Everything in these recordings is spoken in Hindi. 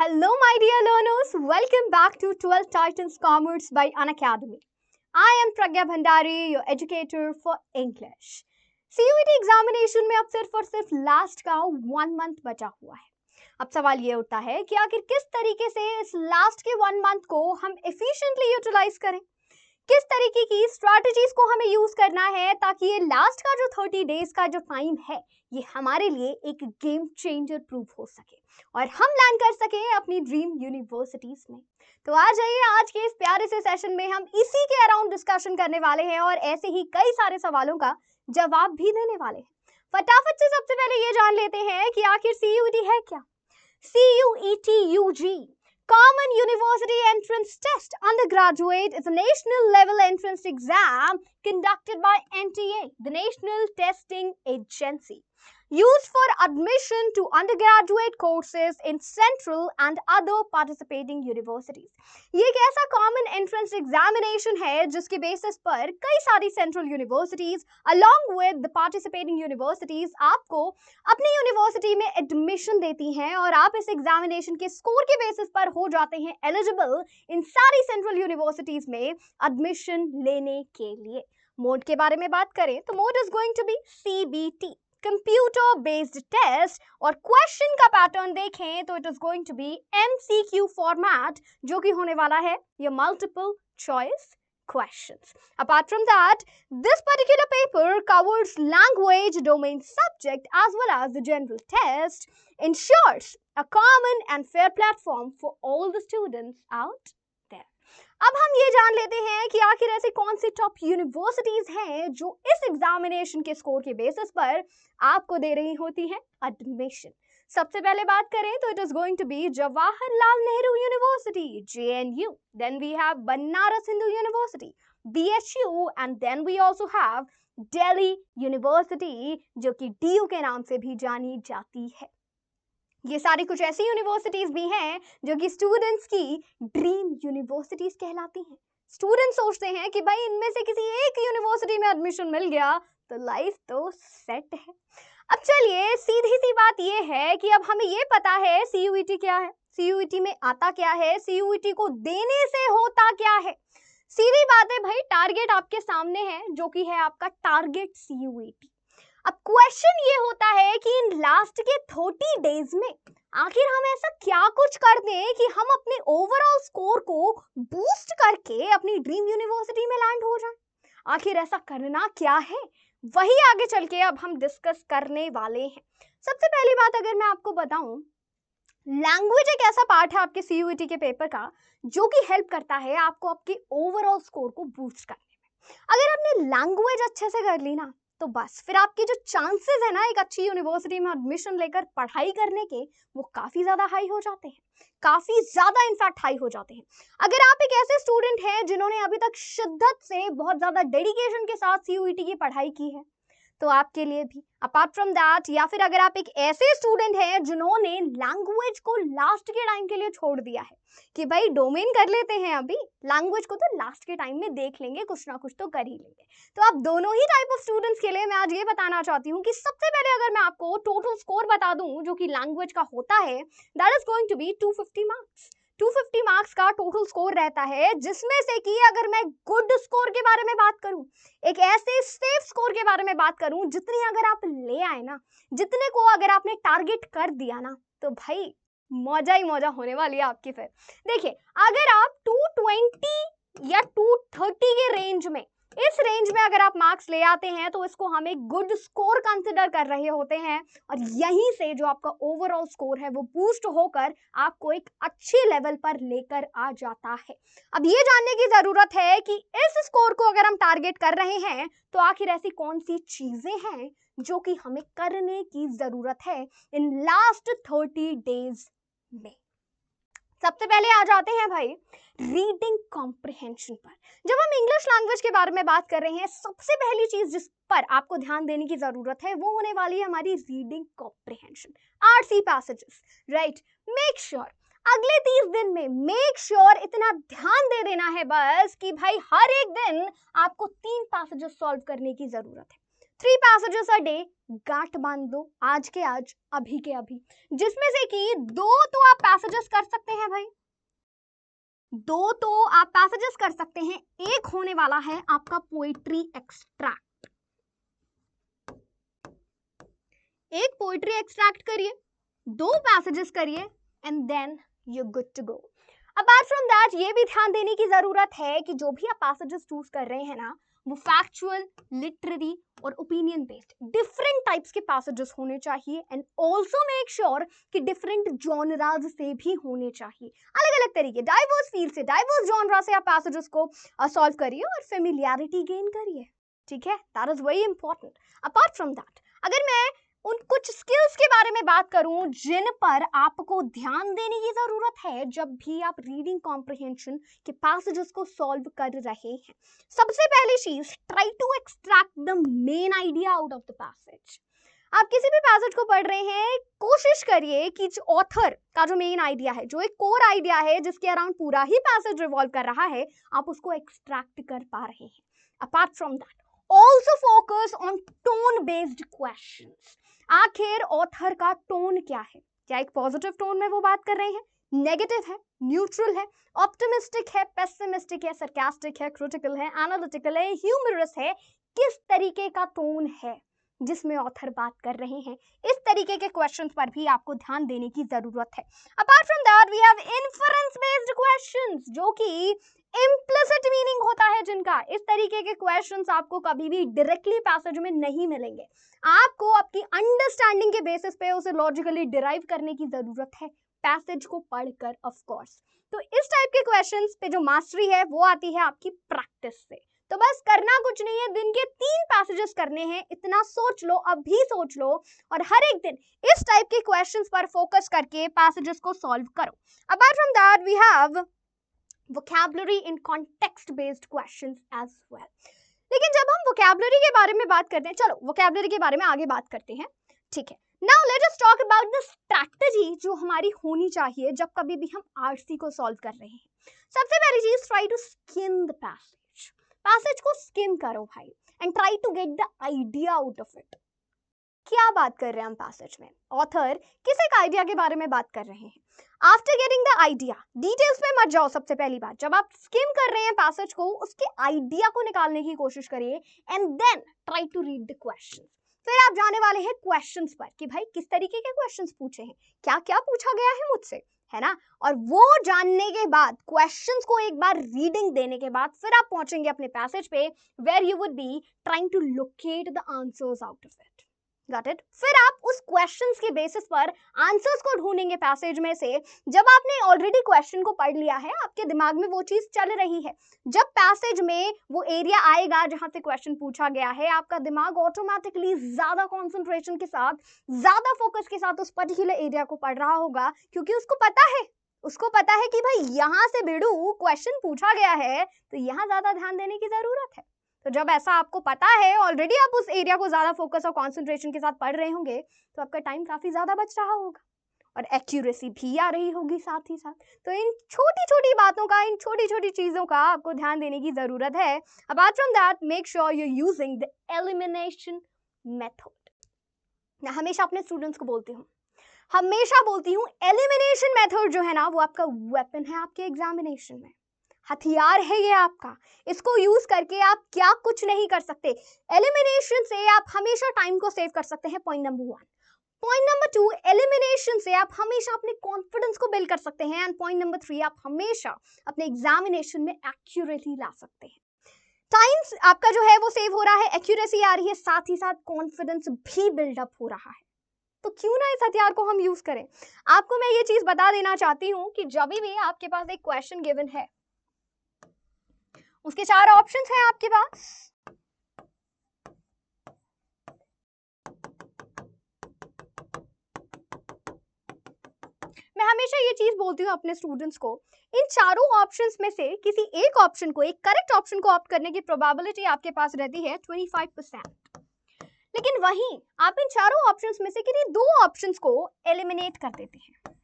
Hello, my dear learners. Welcome back to 12 Titans Commerce by Unacademy. I am Pragya Bhandari, your educator for English. CUET examination में अब सिर्फ और सिर्फ लास्ट का 1 मंथ बचा हुआ है। अब सवाल ये उठता है कि आखिर किस तरीके से इस लास्ट के 1 मंथ को हम एफिशिएंटली यूटिलाइज करें, किस तरीके की स्ट्रैटेजीज को हमें यूज करना है ताकि ये लास्ट का जो 30 डेज का जो टाइम है ये हमारे लिए एक गेम चेंजर प्रूफ हो सके और हम लैंड कर सके अपनी ड्रीम यूनिवर्सिटीज में। तो आ जाइए, आज के इस प्यारे से सेशन में हम इसी के अराउंड डिस्कशन करने वाले हैं और ऐसे ही कई सारे सवालों का जवाब भी देने वाले हैं। फटाफट से सबसे पहले ये जान लेते हैं कि आखिर CUET है क्या। CUET UG Common University Entrance Test Undergraduate is a national level entrance exam conducted by NTA, the National Testing Agency, used for admission to undergraduate courses in central and other participating universities. ये एक ऐसा कॉमन एंट्रेंस एग्जामिनेशन है जिसके बेसिस पर कई सारी central universities along with the participating universities आपको अपनी यूनिवर्सिटी में एडमिशन देती हैं और आप इस एग्जामिनेशन के स्कोर के बेसिस पर हो जाते हैं एलिजिबल इन सारी सेंट्रल यूनिवर्सिटीज में एडमिशन लेने के लिए। मोड के बारे में बात करें तो mode is going to be CBT, computer based test, और क्वेश्चन का पैटर्न देखें तो it is going to be MCQ format, जो कि होने वाला है ये multiple choice questions. Apart from that, this particular paper covers language domain subject as well as the general test, ensures a common and fair platform for all the students out there. अब हम ये जान लेते हैं कि आखिर ऐसी कौन सी टॉप यूनिवर्सिटीज हैं जो इस एग्जामिनेशन के स्कोर के बेसिस पर आपको दे रही होती हैं एडमिशन। सबसे पहले बात करें तो it is going to be Jawaharlal Nehru university JNU, then we have Banaras Hindu university BHU, and then we also have Delhi university जो कि DU के नाम से भी जानी जाती है। ये सारी कुछ ऐसी यूनिवर्सिटीज भी हैं जो कि स्टूडेंट्स की ड्रीम यूनिवर्सिटीज कहलाती हैं। स्टूडेंट्स सोचते हैं कि भाई इनमें से किसी एक यूनिवर्सिटी में एडमिशन मिल गया तो लाइफ तो सेट है। अब चलिए, सीधी सी बात ये है कि अब हमें ये पता है CUET क्या है, CUET में आता क्या है, CUET को देने से होता क्या है। सीधी बात है भाई, टारगेट आपके सामने है जो कि है आपका टारगेट CUET। अब क्वेश्चन ये होता है कि इन लास्ट के 30 डेज में आखिर हम ऐसा क्या कुछ कर दें कि हम अपने ओवरऑल स्कोर को बूस्ट करके अपनी ड्रीम यूनिवर्सिटी में लैंड हो जाएं। आखिर ऐसा करना क्या है, वही आगे चल के अब हम डिस्कस करने वाले हैं। सबसे पहली बात अगर मैं आपको बताऊं, लैंग्वेज एक ऐसा पार्ट है आपके CUET के पेपर का जो कि हेल्प करता है आपको आपके ओवरऑल स्कोर को बूस्ट करने में। अगर आपने लैंग्वेज अच्छे से कर ली ना तो बस फिर आपके जो चांसेस है ना एक अच्छी यूनिवर्सिटी में एडमिशन लेकर पढ़ाई करने के, वो काफी ज्यादा हाई हो जाते हैं, काफी ज्यादा इनफैक्ट हाई हो जाते हैं। अगर आप एक ऐसे स्टूडेंट हैं जिन्होंने अभी तक शिद्दत से बहुत ज्यादा डेडिकेशन के साथ CUET की पढ़ाई की है तो आपके लिए भी, अपार्ट फ्रॉम दैट, या फिर अगर आप एक ऐसे स्टूडेंट हैं जिन्होंने लैंग्वेज को लास्ट के टाइम के लिए छोड़ दिया है कि भाई डोमेन कर लेते हैं, अभी लैंग्वेज को तो लास्ट के टाइम में देख लेंगे, कुछ ना कुछ तो कर ही लेंगे, तो आप दोनों ही टाइप ऑफ स्टूडेंट्स के लिए मैं आज ये बताना चाहती हूँ कि सबसे पहले अगर मैं आपको टोटल स्कोर बता दूं जो कि लैंग्वेज का होता है, that is going to be 250 marks. 250 marks का टोटल स्कोर रहता है, जिसमें से कि अगर मैं गुड स्कोर के बारे में बात करूं, एक ऐसे सेफ स्कोर के बारे में बात करूं, जितनी अगर आप ले आए ना, जितने को अगर आपने टारगेट कर दिया ना, तो भाई मौजा ही मौजा होने वाली है आपकी। फिर देखिए, अगर आप 220 या 230 के रेंज में, इस रेंज में अगर आप मार्क्स ले आते हैं तो इसको हम एक गुड स्कोर कंसिडर कर रहे होते हैं, और यहीं से जो आपका ओवरऑल स्कोर है वो बूस्ट होकर आपको एक अच्छे लेवल पर लेकर आ जाता है। अब ये जानने की जरूरत है कि इस स्कोर को अगर हम टारगेट कर रहे हैं तो आखिर ऐसी कौन सी चीजें हैं जो कि हमें करने की जरूरत है इन लास्ट 30 डेज में। सबसे पहले आ जाते हैं भाई रीडिंग कॉम्प्रिहेंशन पर। जब हम इंग्लिश लैंग्वेज के बारे में बात कर रहे हैं, सबसे पहली चीज जिस पर आपको ध्यान देने की जरूरत है वो होने वाली है हमारी reading comprehension, RC passages, right. Make sure अगले 30 दिन में मेक श्योर इतना ध्यान दे देना है बस कि भाई हर एक दिन आपको 3 पैसेजेस सॉल्व करने की जरूरत है। 3 पैसेजेस अ डे, गांठ बांध दो आज के आज, अभी के अभी, जिसमें से कि 2 तो आप पैसेजेस कर सकते हैं भाई, 2 तो आप पैसेजेस कर सकते हैं, एक होने वाला है आपका पोइट्री एक्सट्रैक्ट। एक पोइट्री एक्सट्रैक्ट करिए, 2 पैसेजेस करिए and then you good to go. Apart from that ये भी ध्यान देने की जरूरत है कि जो भी आप पैसेजेस चूज कर रहे हैं ना, वो फैक्चुअल, लिटरेरी और ओपिनियन बेस्ड डिफरेंट टाइप्स के पैसेजेस होने चाहिए एंड ऑल्सो मेक श्योर कि डिफरेंट जॉनराज से भी होने चाहिए, अलग अलग तरीके, डाइवर्स फील्ड से, डाइवर्स जॉनरा से आप पैसेजेस को सॉल्व करिए और फेमिलियरिटी गेन करिए, ठीक है, that is very important. Apart from that अगर मैं उन कुछ स्किल्स के बारे में बात करूं जिन पर आपको ध्यान देने की जरूरत है जब भी आप रीडिंग कॉम्प्रिहेंशन के पैसेजेस को सॉल्व कर रहे हैं, सबसे पहली चीज, try to extract the main idea out of the passage. आप किसी भी पैसेज को पढ़ रहे हैं, कोशिश करिए कि ऑथर का जो मेन आइडिया है, जो एक कोर आइडिया है जिसके अराउंड पूरा ही पैसेज रिवॉल्व कर रहा है, आप उसको एक्सट्रैक्ट कर पा रहे हैं। Apart from that also focus on tone based questions. आखिर ऑथर का टोन क्या है, क्या एक पॉजिटिव टोन में वो बात कर रहे हैं, नेगेटिव है, न्यूट्रल है, ऑप्टिमिस्टिक है, पेसिमिस्टिक है, सरकास्टिक है, क्रिटिकल है, एनालिटिकल है, ह्यूमरस है, किस तरीके का टोन है जिसमें ऑथर बात कर रहे हैं, इस तरीके के क्वेश्चंस पर भी आपको ध्यान देने की जरूरत है। Apart from that we have inference based questions, जो कि इम्प्लिसिट मीनिंग होता है जिनका, इस तरीके के क्वेश्चंस आपको कभी भी डायरेक्टली पैसेज में नहीं मिलेंगे, आपको आपकी अंडरस्टैंडिंग के बेसिस पे उसे लॉजिकली डिराइव करने की जरूरत है पैसेज को पढ़कर, ऑफ कोर्स। तो इस टाइप के क्वेश्चंस पे जो मास्टरी है वो आती है आपकी प्रैक्टिस से। तो बस करना कुछ नहीं है, दिन के 3 पैसेजेस करने हैं, इतना सोच लो, अभी सोच लो, और हर एक दिन इस टाइप के क्वेश्चंस पर फोकस करके पैसेजेस को सॉल्व करो। Apart from that we have vocabulary in context based questions as well। लेकिन जब हम vocabulary के बारे में बात करते हैं, चलो vocabulary के बारे में आगे बात करते हैं, ठीक है। Now let us talk about the strategy जो हमारी होनी चाहिए जब कभी भी हम आरसी को सॉल्व कर रहे हैं। सबसे पहली चीज, try to skim the passage। Passage को स्किम करो भाई and try to get the idea out of it। क्या बात कर रहे हैं हम पैसेज में, ऑथर किस एक आइडिया के बारे में बात कर रहे हैं। After getting the idea, details में मत जाओ। सबसे पहली बात, जब आप स्किम कर रहे हैं पैसेज को, उसके आइडिया को निकालने की कोशिश करिए and then try to read the questions. फिर आप जाने वाले हैं क्वेश्चंस पर कि भाई किस तरीके के क्वेश्चंस पूछे हैं, क्या क्या पूछा गया है मुझसे, है ना। और वो जानने के बाद, क्वेश्चंस को एक बार रीडिंग देने के बाद, फिर आप पहुंचेंगे अपने पैसेज पे where you would be trying to locate the answers out of it. Got it? फिर आप उस क्वेश्चंस के बेसिस पर आंसर्स को ढूंढेंगे पैसेज में से। जब आपने ऑलरेडी क्वेश्चन को पढ़ लिया है, आपके दिमाग में वो चीज चल रही है, जब पैसेज में वो एरिया आएगा जहां से क्वेश्चन पूछा गया है, आपका दिमाग ऑटोमेटिकली ज्यादा कंसंट्रेशन के साथ, ज्यादा फोकस के साथ उस पर्टिकुलर एरिया को पढ़ रहा होगा, क्योंकि उसको पता है कि भाई यहां से बेड़ू क्वेश्चन पूछा गया है, तो यहां ज्यादा ध्यान देने की जरूरत है। तो जब ऐसा आपको पता है, ऑलरेडी आप उस एरिया को ज्यादा फोकस और कंसंट्रेशन के साथ पढ़ रहे होंगे, तो आपका टाइम काफी ज्यादा बच रहा होगा और एक्यूरेसी भी आ रही होगी साथ ही साथ। तो इन छोटी छोटी बातों का, इन छोटी छोटी चीजों का आपको ध्यान देने की जरूरत है। Apart from that, make sure you using the elimination method. मैं हमेशा अपने स्टूडेंट्स को बोलती हूँ, एलिमिनेशन मेथड जो है ना, वो आपका वेपन है आपके एग्जामिनेशन में, हथियार है ये आपका। इसको यूज करके आप क्या कुछ नहीं कर सकते। एलिमिनेशन से आप हमेशा टाइम को सेव कर सकते हैं, point number 1। Point number 2, elimination से आप हमेशा अपने कॉन्फिडेंस को बिल्ड कर सकते हैं। एंड पॉइंट नंबर 3, आप हमेशा अपने एग्जामिनेशन में एक्यूरेसी ला सकते हैं। टाइम आपका जो है वो सेव हो रहा है, एक्यूरेसी आ रही है, साथ ही साथ कॉन्फिडेंस भी बिल्डअप हो रहा है। तो क्यों ना इस हथियार को हम यूज करें। आपको मैं ये चीज बता देना चाहती हूँ कि जब भी आपके पास एक क्वेश्चन गिवन है, उसके 4 ऑप्शंस हैं आपके पास। मैं हमेशा ये चीज बोलती हूँ अपने स्टूडेंट्स को, इन चारों ऑप्शंस में से किसी एक ऑप्शन को, एक करेक्ट ऑप्शन को ऑप्ट करने की प्रोबेबिलिटी आपके पास रहती है 25%। लेकिन वहीं आप इन चारों ऑप्शंस में से किसी 2 ऑप्शंस को एलिमिनेट कर देते हैं।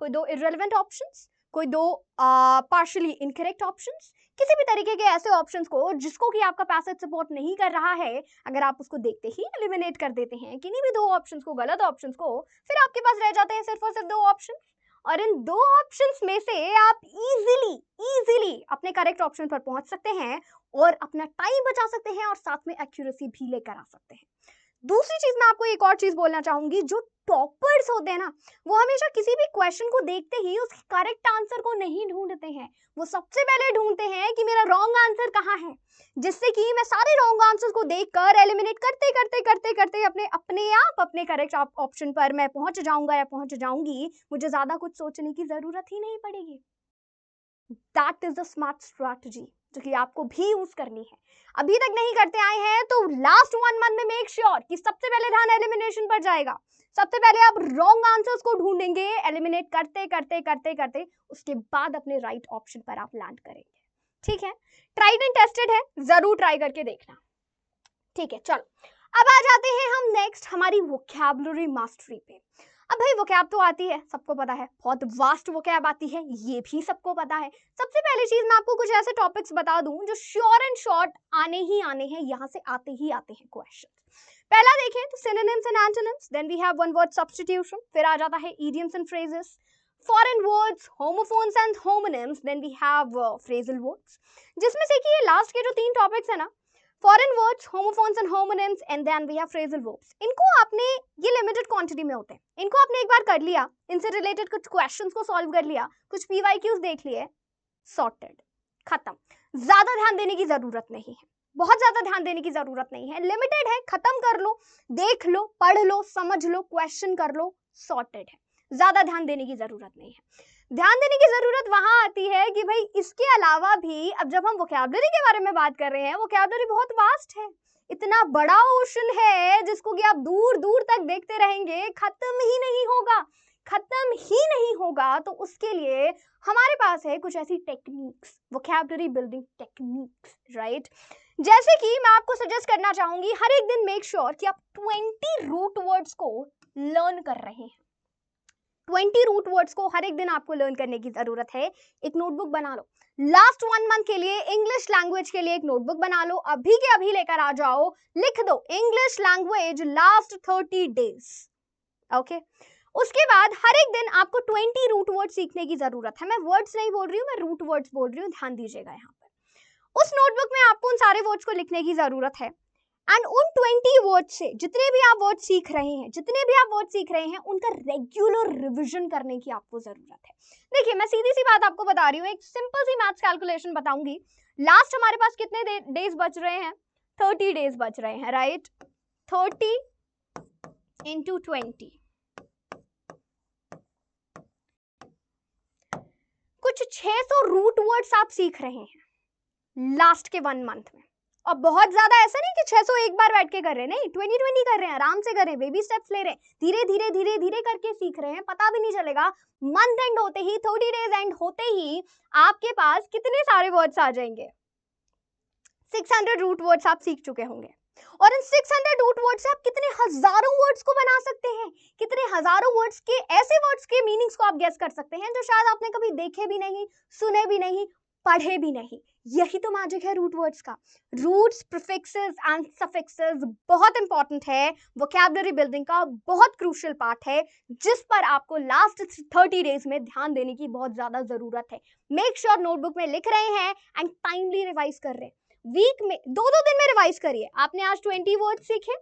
कोई 2 इररिलेवेंट ऑप्शंस, कोई दो पार्शियली इनकरेक्ट ऑप्शंस, किसी भी तरीके के ऐसे ऑप्शंस को जिसको कि आपका पैसेज सपोर्ट नहीं कर रहा है, अगर आप उसको देखते ही एलिमिनेट कर देते हैं, किन्हीं भी दो ऑप्शंस को, गलत ऑप्शंस को, फिर आपके पास रह जाते हैं सिर्फ और सिर्फ दो ऑप्शन, और इन दो ऑप्शंस में से आप इजीली अपने करेक्ट ऑप्शन पर पहुंच सकते हैं और अपना टाइम बचा सकते हैं और साथ में एक्यूरेसी भी लेकर आ सकते हैं। दूसरी चीज मैं आपको एक और चीज बोलना चाहूंगी, जो टॉपर्स होते हैं ना, वो हमेशा किसी भी क्वेश्चन को देखते ही उसके करेक्ट आंसर को नहीं ढूंढते हैं, वो सबसे पहले ढूंढते हैं कि मेरा रॉन्ग आंसर कहाँ है, जिससे कि मैं सारे रॉन्ग आंसर्स को देखकर एलिमिनेट करते करते करते करते अपने आप अपने करेक्ट ऑप्शन पर मैं पहुंच जाऊंगा या पहुंच जाऊंगी। मुझे ज्यादा कुछ सोचने की जरूरत ही नहीं पड़ेगी। That is the smart strategy जो कि आपको भी यूज करनी है। अभी तक नहीं करते आए हैं तो लास्ट 1 मंथ में मेक श्योर कि सबसे पहले ध्यान एलिमिनेशन पर जाएगा। सबसे पहले आप रॉन्ग आंसर्स को ढूंढेंगे, एलिमिनेट करते करते करते करते उसके बाद अपने राइट ऑप्शन पर आप लैंड करेंगे। ठीक है, ट्राइड एंड टेस्टेड है, जरूर ट्राई करके देखना। ठीक है, चलो अब आ जाते हैं हम नेक्स्ट हमारी वोकैबुलरी मास्टरी पे। अब भाई वोकैब तो आती है, सबको पता है, बहुत वास्ट वोकैब आती है, ये भी सबको पता है। सबसे पहली चीज मैं आपको कुछ ऐसे टॉपिक्स बता दूं जो श्योर एंड शॉर्ट आने ही आने हैं, यहाँ से आते ही आते हैं क्वेश्चन। पहला देखें तो synonyms and antonyms, then we have one word substitution, फिर आ जाता है idioms and phrases, foreign words, homophones and homonyms, then we have phrasal words. जिसमें से कि ये लास्ट के जो 3 टॉपिक्स है ना, foreign words, homophones and homonyms and then we have phrasal verbs, इनको आपने, ये लिमिटेड क्वांटिटी में होते हैं, इनको आपने एक बार कर लिया, इनसे रिलेटेड कुछ क्वेश्चंस को सॉल्व कर लिया, कुछ पीवाईक्यूज देख लिए, सॉर्टेड, खत्म। ज्यादा ध्यान देने की जरूरत नहीं है, बहुत ज्यादा ध्यान देने की जरूरत नहीं है, लिमिटेड है, खत्म कर लो, देख लो, पढ़ लो, समझ लो, क्वेश्चन कर लो, सॉर्टेड है, ज्यादा ध्यान देने की जरूरत नहीं है। ध्यान देने की जरूरत वहां आती है कि भाई इसके अलावा भी, अब जब हम वोकैबुलरी के बारे में बात कर रहे हैं, वोकैबुलरी बहुत वास्ट है, इतना बड़ा ओशन है जिसको कि आप दूर दूर तक देखते रहेंगे, खत्म ही नहीं होगा, खत्म ही नहीं होगा। तो उसके लिए हमारे पास है कुछ ऐसी techniques, vocabulary building techniques, right. जैसे कि मैं आपको सजेस्ट करना चाहूंगी, हर एक दिन मेक श्योर कि आप 20 रूट वर्ड्स को लर्न कर रहे हैं। 20 रूट वर्ड्स को हर एक दिन आपको लर्न करने की जरूरत है। एक नोटबुक बना लो, लास्ट 1 मंथ के लिए इंग्लिश लैंग्वेज के लिए एक नोटबुक बना लो, अभी के अभी लेकर आ जाओ, लिख दो English language last 30 days, okay. उसके बाद हर एक दिन आपको 20 रूट वर्ड सीखने की जरूरत है। मैं वर्ड्स नहीं बोल रही हूँ, मैं रूट वर्ड्स बोल रही हूँ, ध्यान दीजिएगा यहाँ पर। उस नोटबुक में आपको उन सारे वर्ड्स को लिखने की जरूरत है, एंड उन 20 वर्ड से जितने भी आप वर्ड सीख रहे हैं उनका रेगुलर रिवीजन करने की आपको जरूरत है। देखिए मैं सीधी सी बात आपको बता रही हूँ, एक सिंपल सी मैथ्स कैलकुलेशन बताऊंगी। लास्ट हमारे पास कितने डेज बच रहे हैं? 30 डेज बच रहे हैं, राइट। 30 into 20, कुछ 600 रूट वर्ड्स आप सीख रहे हैं लास्ट के 1 मंथ में। और बहुत ज्यादा ऐसा नहीं कि 600 एक बार बैठ के कर रहे हैं, नहीं, 20 कर रहे हैं, आराम से कर रहे हैं, बेबी स्टेप्स ले रहे हैं, धीरे धीरे धीरे धीरे करके सीख रहे हैं, पता भी नहीं चलेगा। मंथ एंड होते ही, 30 डेज एंड होते ही आपके पास कितने सारे वर्ड्स आ जाएंगे? 600 रूट वर्ड्स आप सीख चुके होंगे। और इन 600 रूट वर्ड्स से आप कितने हजारों वर्ड्स को बना सकते हैं, कितने हजारों वर्ड्स के, ऐसे वर्ड्स के मीनिंग्स को आप गेस कर सकते हैं जो शायद आपने कभी देखे भी नहीं, सुने भी नहीं, पढ़े भी नहीं। यही तो मैजिक है रूट वर्ड्स का। रूट्स, प्रीफिक्सेस एंड सफिक्सेस बहुत इंपॉर्टेंट है, वोकैबुलरी बिल्डिंग का बहुत क्रूशियल पार्ट है, जिस पर आपको लास्ट 30 डेज में ध्यान देने की बहुत ज्यादा जरूरत है। मेक श्योर नोटबुक में लिख रहे हैं एंड टाइमली रिवाइज कर रहे हैं। वीक में 2-2 दिन में रिवाइज करिए। आपने आज 20 वर्ड्स सीखे,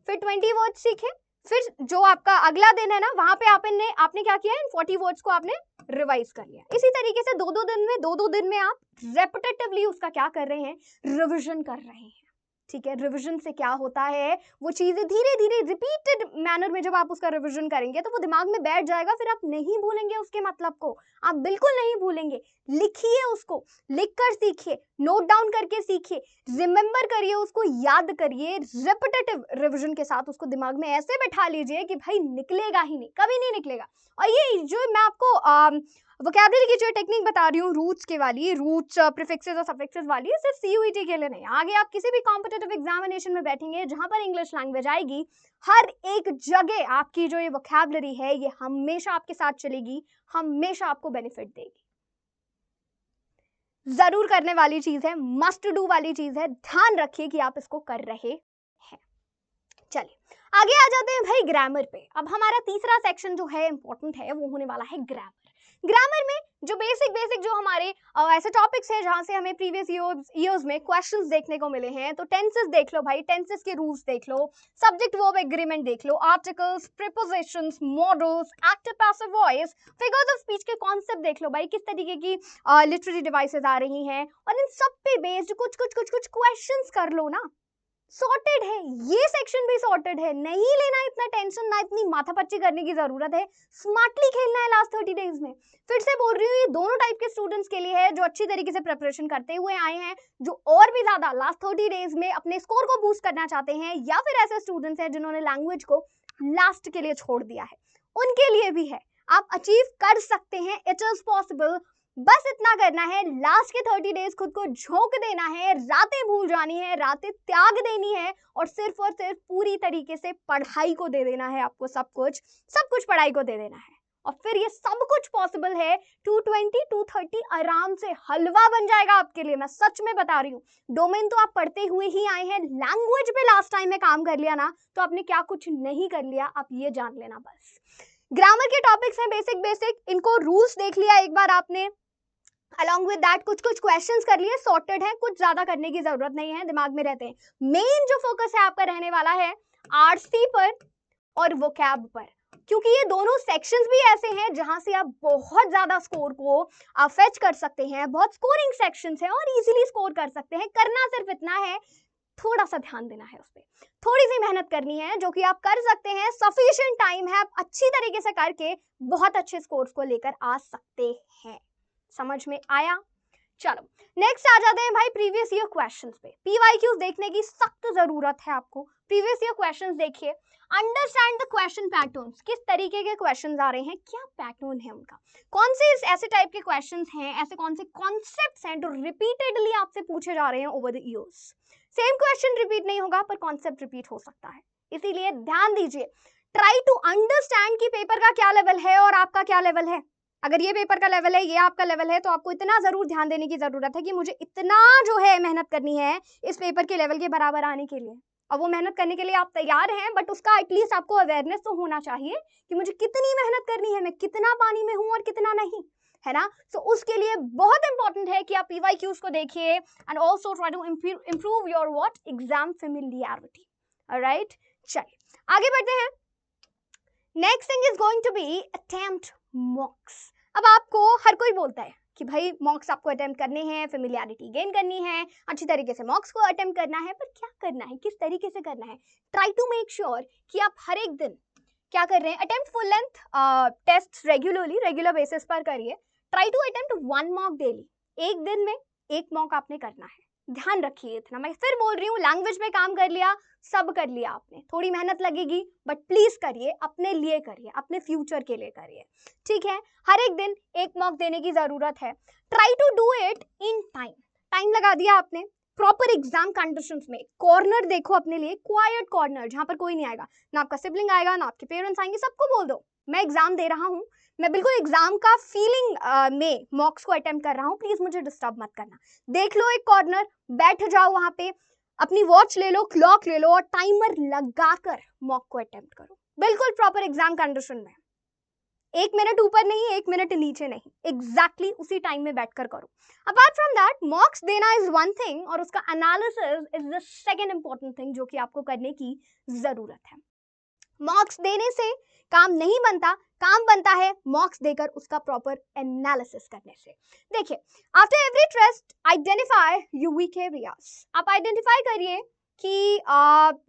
फिर 20 वर्ड्स सीखे, फिर जो आपका अगला दिन है ना, वहां पे आपने क्या किया, इन 40 वर्ड्स को आपने रिवाइज कर लिया। इसी तरीके से 2-2 दिन में आप रेपिटेटिवली उसका क्या कर रहे हैं, रिविजन कर रहे हैं। ठीक है, रिवीजन से क्या होता है, वो चीजें धीरे धीरे रिपीटेड मैनर में जब आप उसका रिवीजन करेंगे तो वो दिमाग में बैठ जाएगा, फिर आप नहीं भूलेंगे उसके मतलब को, आप बिल्कुल नहीं भूलेंगे। लिखिए उसको, लिखकर सीखिए, नोट डाउन करके सीखिए, रिमेंबर करिए उसको, याद करिए, रेपिटेटिव रिवीजन के साथ उसको दिमाग में ऐसे बैठा लीजिए कि भाई निकलेगा ही नहीं, कभी नहीं निकलेगा। और ये जो मैं आपको वोकैबुलरी की जो टेक्निक बता रही हूँ रूट्स के वाली, रूट्स प्रीफिक्सेस और सफिक्सेस वाली, सिर्फ सीयूईटी के लिए नहीं, आगे आप किसी भी कॉम्पिटिटिव एग्जामिनेशन में बैठेंगे जहां पर इंग्लिश लैंग्वेज आएगी, हर एक जगह आपकी जो ये वोकैबुलरी है ये हमेशा आपके साथ चलेगी, हमेशा आपको बेनिफिट देगी। जरूर करने वाली चीज है, मस्ट डू वाली चीज है, ध्यान रखिए कि आप इसको कर रहे हैं। चलिए आगे आ जाते हैं भाई ग्रामर पे। अब हमारा तीसरा सेक्शन जो है इंपॉर्टेंट है वो होने वाला है ग्रामर। ग्रामर में जो बेसिक जो हमारे ऐसे टॉपिक्स हैं जहां से हमें प्रीवियस ईयर्स में क्वेश्चंस देखने को मिले हैं, तो टेंसेस देख लो भाई, टेंसेस के रूल्स देख लो, सब्जेक्ट वर्ब एग्रीमेंट देख लो, articles, prepositions, modals, active passive voice, figures of speech के कॉन्सेप्ट देख लो भाई, किस तरीके की लिटरेरी डिवाइसेस आ रही हैं, और इन सब पे बेस्ड कुछ क्वेश्चंस कर लो ना। सॉर्टेड है, ये सेक्शन भी सॉर्टेड है, नहीं लेना इतना टेंशन, ना इतनी माथापच्ची करने की जरूरत है, स्मार्टली खेलना है लास्ट 30 डेज में। फिर से बोल रही हूँ, ये दोनों टाइप के स्टूडेंट्स के लिए है, जो अच्छी तरीके से प्रिपरेशन करते हुए आए हैं, जो और भी ज्यादा लास्ट 30 डेज में अपने स्कोर को बूस्ट करना चाहते हैं, या फिर ऐसे स्टूडेंट्स हैं जिन्होंने लैंग्वेज को लास्ट के लिए छोड़ दिया है, उनके लिए भी है। आप अचीव कर सकते हैं, इट इज पॉसिबल। बस इतना करना है, लास्ट के 30 डेज खुद को झोंक देना है, रातें भूल जानी है, रातें त्याग देनी है, और सिर्फ पूरी तरीके से पढ़ाई को दे देना है आपको, सब कुछ पढ़ाई को दे देना है, और फिर ये सब कुछ पॉसिबल है। 220 230 आराम से हलवा बन जाएगा आपके लिए, मैं सच में बता रही हूँ। डोमेन तो आप पढ़ते हुए ही आए हैं, लैंग्वेज पे लास्ट टाइम में काम कर लिया ना, तो आपने क्या कुछ नहीं कर लिया, आप ये जान लेना बस। ग्रामर के टॉपिक्स हैं बेसिक, इनको रूल्स देख लिया एक बार आपने, अलॉन्ग विद दैट कुछ क्वेश्चंस कर लिए, सॉर्टेड है, कुछ ज्यादा करने की जरूरत नहीं है, दिमाग में रहते हैं। मेन जो फोकस है आपका रहने वाला है आरसी पर और वोकैब पर, क्योंकि ये दोनों सेक्शंस भी ऐसे हैं जहां से आप बहुत ज्यादा स्कोर को फेच कर सकते हैं, बहुत स्कोरिंग सेक्शंस हैं और इजीली स्कोर कर सकते हैं। करना सिर्फ इतना है, थोड़ा सा ध्यान देना है उस पर, थोड़ी सी मेहनत करनी है, जो कि आप कर सकते हैं, सफिशिएंट टाइम है, आप अच्छी तरीके से करके बहुत अच्छे स्कोर्स को लेकर आ सकते हैं। समझ में आया? चलो नेक्स्ट आ जाते हैं भाई प्रीवियस ईयर क्वेश्चंस पे। पीवाईक्यूज देखने की सख्त जरूरत है आपको। प्रीवियस ईयर क्वेश्चंस देखिए, अंडरस्टैंड द क्वेश्चन पैटर्न्स, किस तरीके के क्वेश्चंस आ रहे हैं, क्या पैटर्न है उनका, कौन से ऐसे टाइप के क्वेश्चंस हैं, ऐसे कौन से कॉन्सेप्ट्स हैं जो रिपीटेडली आपसे पूछे जा रहे हैं over the years. Same question repeat नहीं होगा पर कॉन्सेप्ट रिपीट हो सकता है, इसीलिए ध्यान दीजिए, ट्राई टू अंडरस्टैंड कि पेपर का क्या लेवल है और आपका क्या लेवल है। अगर ये पेपर का लेवल है, ये आपका लेवल है, तो आपको इतना जरूर ध्यान देने की जरूरत है कि मुझे इतना जो है मेहनत करनी है इस पेपर के लेवल के बराबर आने के लिए। और वो मेहनत करने के लिए आप तैयार हैं, बट उसका एटलीस्ट आपको अवेयरनेस तो होना चाहिए कि मुझे कितनी मेहनत करनी है, मैं कितना पानी में हूं और कितना नहीं, है ना। तो उसके लिए बहुत इंपॉर्टेंट है कि आप पीवाईक्यूज को देखिए and also try to improve your what exam familiarity. Alright, चलिए आगे बढ़ते हैं। Next thing is going to be attempt mocks. अब आपको हर कोई बोलता है कि भाई मॉक्स आपको अटेम्प्ट करने हैं, फेमिलियरिटी गेन करनी है, अच्छी तरीके से मॉक्स को अटेम्प्ट करना है, पर क्या करना है, किस तरीके से करना है। ट्राई टू मेक श्योर कि आप हर एक दिन क्या कर रहे हैं, attempt full length test regular basis पर करिए। Try to attempt 1 mock daily, एक दिन में 1 मॉक आपने करना है, ध्यान रखिए इतना। मैं फिर बोल रही हूँ, लैंग्वेज में काम कर लिया, सब कर लिया आपने, थोड़ी मेहनत लगेगी बट प्लीज करिए, अपने लिए करिए, अपने फ्यूचर के लिए करिए, ठीक है। हर एक दिन 1 मॉक देने की जरूरत है। Try to do it in time लगा दिया आपने, प्रॉपर एग्जाम कंडीशंस में। कॉर्नर देखो अपने लिए, क्वाइट कॉर्नर जहां पर कोई नहीं आएगा, ना आपका सिबलिंग आएगा, ना आपके पेरेंट्स आएंगे, सबको बोल दो मैं एग्जाम दे रहा हूँ, मैं बिल्कुल एग्जाम का फीलिंग में मॉक्स को अटेम्प्ट कर रहा हूँ, प्लीज मुझे डिस्टर्ब मत करना। देख लो एक कॉर्नर, बैठ जाओ वहां पे, अपनी वॉच ले लो, क्लॉक ले लो और टाइमर लगाकर मॉक को अटेम्प्ट करो, बिल्कुल प्रॉपर एग्जाम कंडीशन में। 1 मिनट ऊपर नहीं, 1 मिनट नीचे नहीं, एग्जैक्टली उसी टाइम में बैठकर करो। अपार्ट फ्रॉम दैट, मॉक्स देना इज वन थिंग और उसका analysis is the second important thing जो कि आपको करने की जरूरत है। मॉक्स देने से काम नहीं बनता, काम बनता है मॉक्स देकर उसका प्रॉपर एनालिसिस करने से। देखिए, after every test identify your weak areas. आप आइडेंटिफाई करिए कि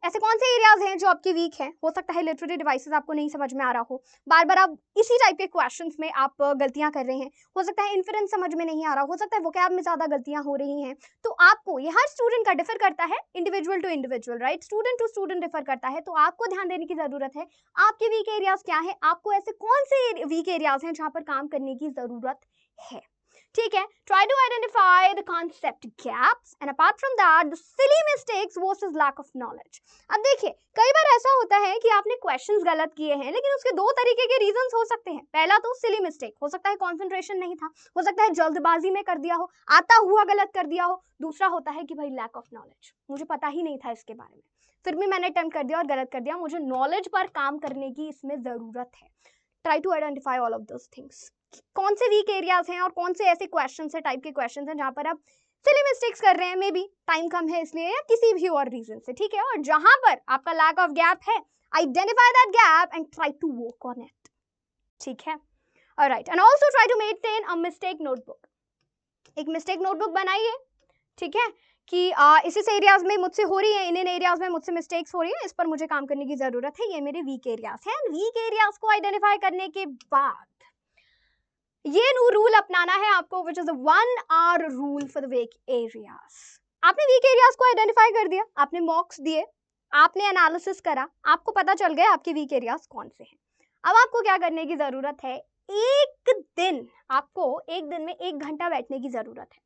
ऐसे कौन से एरियाज हैं जो आपके वीक हैं। हो सकता है लिटरेरी डिवाइसेस आपको नहीं समझ में आ रहा हो, बार बार आप इसी टाइप के क्वेश्चंस में आप गलतियां कर रहे हैं। हो सकता है इन्फरेंस समझ में नहीं आ रहा, हो सकता है वोकैब में ज़्यादा गलतियां हो रही हैं। तो आपको, ये हर स्टूडेंट का डिफर करता है, individual to individual, right, student to student differ करता है। तो आपको ध्यान देने की ज़रूरत है आपके वीक एरियाज क्या है, आपको ऐसे कौन से वीक एरियाज हैं जहाँ पर काम करने की ज़रूरत है। ठीक है, try to identify the concept gaps and apart from that the silly mistakes versus lack of knowledge। अब देखिए, कई बार ऐसा होता है कि आपने क्वेश्चंस गलत किए हैं, लेकिन उसके दो तरीके के रीजंस हो सकते हैं। पहला तो सिली मिस्टेक, हो सकता है कंसंट्रेशन नहीं था, हो सकता है जल्दबाजी में कर दिया हो, आता हुआ गलत कर दिया हो। दूसरा होता है कि भाई लैक ऑफ नॉलेज, मुझे पता ही नहीं था इसके बारे में, फिर भी मैंने अटेम्प्ट कर दिया और गलत कर दिया। मुझे नॉलेज पर काम करने की इसमें ज़रूरत है। Try to identify all of those things. कौन से वीक एरियाज हैं और कौन से ऐसे क्वेश्चंस हैं, टाइप के क्वेश्चंस हैं जहां पर आप सिली मिस्टेक्स कर रहे हैं, मे बी टाइम कम है इसलिए या किसी भी और रीजन से। ठीक है, और जहां पर आपका लैक ऑफ गैप है, identify that gap and try to work on it. ठीक है, alright, and also try to maintain a mistake notebook. एक मिस्टेक नोटबुक बनाइए, ठीक है, कि इस एरियाज में मुझसे हो रही है, इन एरियाज में मुझसे मिस्टेक्स हो रही है, इस पर मुझे काम करने की जरूरत है, ये मेरे वीक एरियाज हैं। वीक एरियाज को आइडेंटिफाई करने के बाद ये रूल अपनाना है आपको, which is the 1 hour rule for the weak areas. आपने वीक एरियाज को आइडेंटिफाई कर दिया, आपने मॉक्स दिए, आपने एनालिसिस करा, आपको पता चल गया आपके वीक एरियाज कौन से हैं। अब आपको क्या करने की जरूरत है, आपको एक दिन में 1 घंटा बैठने की जरूरत है।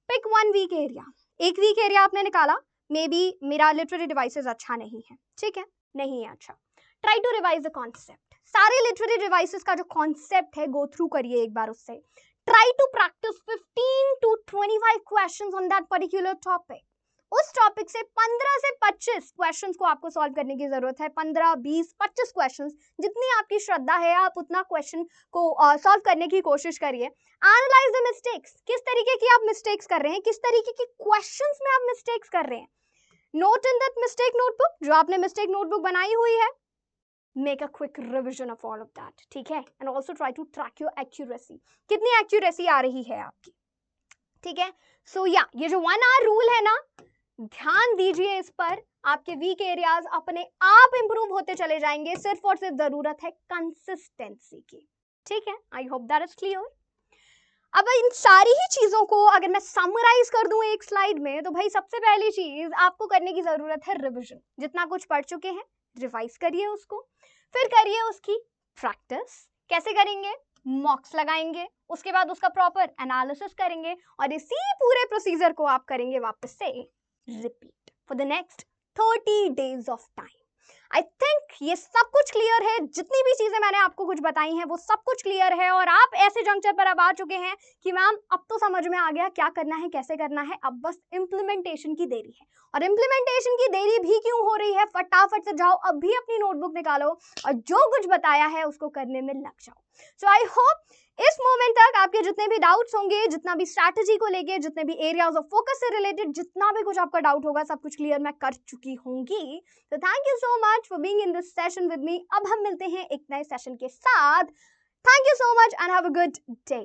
Pick 1 weak area. एक वीक एरिया आपने निकाला, मे बी मेरा लिटरेरी डिवाइसेस अच्छा नहीं है, ठीक है, नहीं है अच्छा, try to revise the concept. सारे लिटरेरी डिवाइसेस का जो कॉन्सेप्ट है गो थ्रू करिए एक बार उससे। Try to practise 15 to 25 questions on that particular topic. उस टॉपिक से 15 से 25 क्वेश्चंस को आपको सॉल्व करने की जरूरत है। 15, 20, 25 क्वेश्चंस, जितनी आपकी श्रद्धा है आप उतना क्वेश्चन को सॉल्व करने की कोशिश करिए। एनालाइज द मिस्टेक्स, किस तरीके की आप मिस्टेक्स कर रहे हैं, किस तरीके की क्वेश्चंस में आप मिस्टेक्स कर रहे हैं। Note in that mistake notebook, जो आपने मिस्टेक नोटबुक बनाई हुई है, make a quick revision of all of that. ठीक है, and also try to track your accuracy, कितनी एक्यूरेसी आ रही है आपकी। ठीक है, सो या ये जो 1 hour रूल है ना, ध्यान दीजिए इस पर, आपके वीक एरियाज अपने आप इंप्रूव होते चले जाएंगे। सिर्फ और सिर्फ जरूरत है कंसिस्टेंसी की। ठीक है, I hope that is clear. अब इन सारी ही चीजों को अगर मैं समराइज कर दूं एक स्लाइड में, तो भाई सबसे पहली चीज आपको करने की जरूरत है रिविजन। जितना कुछ पढ़ चुके हैं रिवाइज करिए उसको, फिर करिए उसकी प्रैक्टिस। कैसे करेंगे, मॉक्स लगाएंगे, उसके बाद उसका प्रॉपर एनालिसिस करेंगे, और इसी पूरे प्रोसीजर को आप करेंगे वापस से repeat for the next 30 days of time. I think ये सब कुछ क्लियर है, जितनी भी चीजें मैंने आपको कुछ बताई हैं वो सब कुछ क्लियर है, और आप ऐसे जंक्चर पर अब आ चुके हैं कि मैम अब तो समझ में आ गया क्या करना है, कैसे करना है, अब बस इम्प्लीमेंटेशन की देरी है। और इम्प्लीमेंटेशन की देरी भी क्यों हो रही है, फटाफट से जाओ, अब भी अपनी नोटबुक निकालो और जो कुछ बताया है उसको करने में लग जाओ। सो आई होप इस मोमेंट तक आपके जितने भी डाउट्स होंगे, जितना भी स्ट्रैटेजी को लेके, जितने भी एरियाज ऑफ फोकस से रिलेटेड जितना भी कुछ आपका डाउट होगा, सब कुछ क्लियर मैं कर चुकी होंगी। तो thank you so much for being in this session with me. अब हम मिलते हैं एक नए सेशन के साथ। Thank you so much and have a good day.